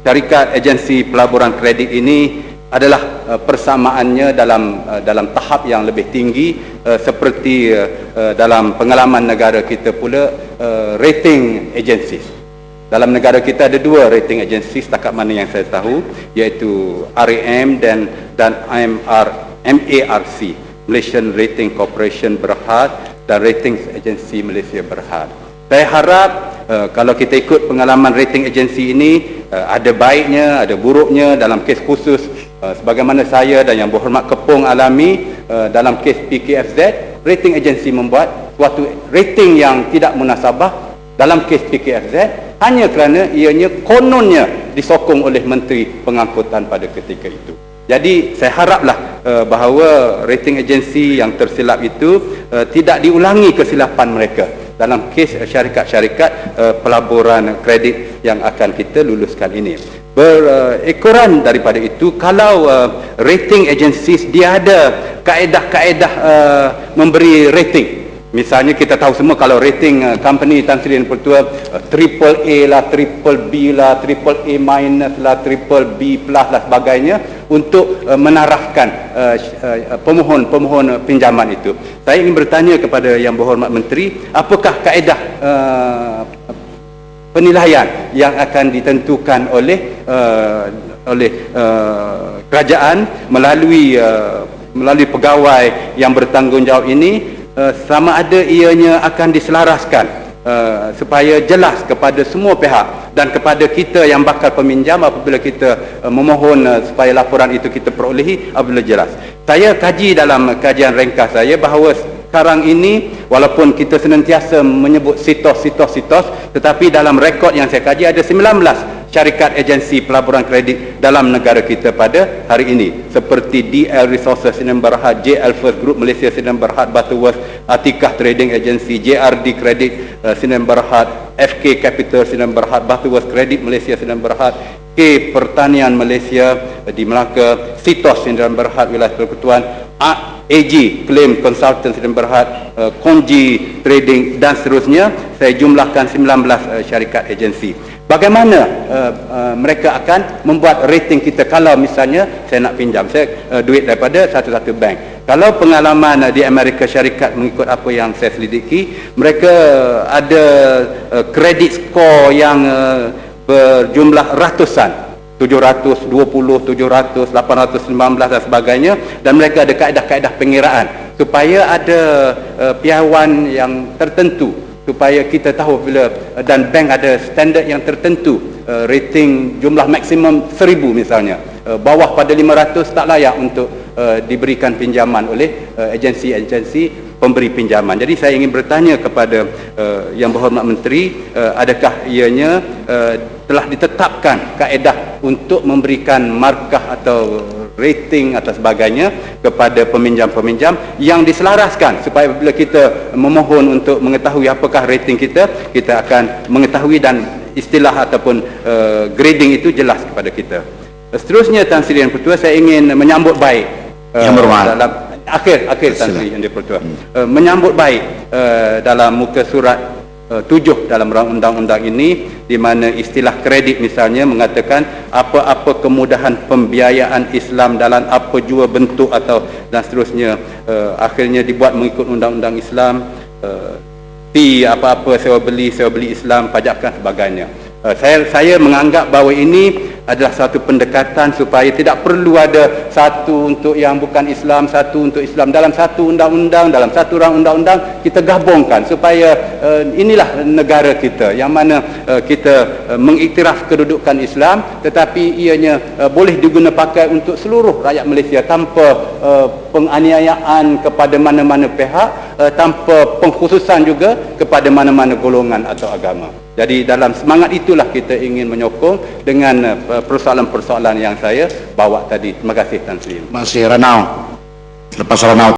syarikat agensi pelaburan kredit ini adalah persamaannya dalam tahap yang lebih tinggi, seperti dalam pengalaman negara kita pula, rating agencies. Dalam negara kita ada dua rating agencies setakat mana yang saya tahu, iaitu RAM dan MARC, Malaysian Rating Corporation Berhad, dan Ratings Agency Malaysia Berhad. Saya harap kalau kita ikut pengalaman rating agensi ini, ada baiknya, ada buruknya. Dalam kes khusus sebagaimana saya dan Yang Berhormat Kepong alami dalam kes PKFZ, rating agensi membuat suatu rating yang tidak munasabah dalam kes PKFZ hanya kerana ianya kononnya disokong oleh Menteri Pengangkutan pada ketika itu. Jadi saya haraplah bahawa rating agensi yang tersilap itu tidak diulangi kesilapan mereka dalam kes syarikat-syarikat pelaburan kredit yang akan kita luluskan ini. Berekoran daripada itu, kalau rating agencies dia ada kaedah-kaedah memberi rating. Misalnya kita tahu semua kalau rating company Tan Sri dan Pertua triple A lah, triple B lah, triple A minus lah, triple B plus lah sebagainya, untuk menarafkan pemohon pinjaman itu. Saya ingin bertanya kepada Yang Berhormat Menteri, apakah kaedah penilaian yang akan ditentukan oleh kerajaan melalui pegawai yang bertanggungjawab ini, sama ada ianya akan diselaraskan supaya jelas kepada semua pihak dan kepada kita yang bakal peminjam apabila kita memohon supaya laporan itu kita perolehi apabila jelas. Saya kaji dalam kajian ringkas saya bahawa sekarang ini walaupun kita senantiasa menyebut sitos, tetapi dalam rekod yang saya kaji ada 19 syarikat agensi pelaburan kredit dalam negara kita pada hari ini, seperti DL Resources Sdn Bhd, JL First Group Malaysia Sdn Bhd Butterworth, Atikah Trading Agency, JRD Credit Sdn Bhd, FK Capital Sdn Bhd, Butterworth Credit Malaysia Sdn Bhd, K Pertanian Malaysia di Melaka, Sitos Sdn Bhd Wilayah Persekutuan, AG Claim Consultant Sdn Bhd, Konji Trading dan seterusnya. Saya jumlahkan 19 syarikat agensi. Bagaimana mereka akan membuat rating kita kalau misalnya saya nak pinjam duit daripada satu-satu bank. Kalau pengalaman di Amerika Syarikat mengikut apa yang saya selidiki, mereka ada kredit skor yang berjumlah ratusan, 720, 700, 819 dan sebagainya, dan mereka ada kaedah-kaedah pengiraan supaya ada piawan yang tertentu, supaya kita tahu bila, dan bank ada standard yang tertentu, rating jumlah maksimum 1000 misalnya, bawah pada 500 tak layak untuk diberikan pinjaman oleh agensi-agensi pemberi pinjaman. Jadi saya ingin bertanya kepada Yang Berhormat Menteri, adakah ianya telah ditetapkan kaedah untuk memberikan markah atau rating atau sebagainya kepada peminjam-peminjam yang diselaraskan, supaya bila kita memohon untuk mengetahui apakah rating kita akan mengetahui dan istilah ataupun grading itu jelas kepada kita. Seterusnya, Tan Sri Yang Pertua, saya ingin menyambut baik dalam akhir Tan Sri Yang Pertua, menyambut baik dalam muka surat 7 dalam undang-undang ini, di mana istilah kredit misalnya mengatakan apa-apa kemudahan pembiayaan Islam dalam apa jua bentuk atau dan seterusnya, akhirnya dibuat mengikut undang-undang Islam, apa-apa sewa beli Islam, pajak dan sebagainya. Saya menganggap bahawa ini adalah satu pendekatan supaya tidak perlu ada satu untuk yang bukan Islam, satu untuk Islam dalam satu undang-undang, dalam satu rang undang-undang. Kita gabungkan supaya inilah negara kita yang mana kita mengiktiraf kedudukan Islam, tetapi ianya boleh diguna pakai untuk seluruh rakyat Malaysia tanpa penganiayaan kepada mana-mana pihak, tanpa pengkhususan juga kepada mana-mana golongan atau agama. Jadi dalam semangat itulah kita ingin menyokong dengan persoalan-persoalan yang saya bawa tadi. Terima kasih, Tan Sri. Masih Ranau. Lepas Ranau.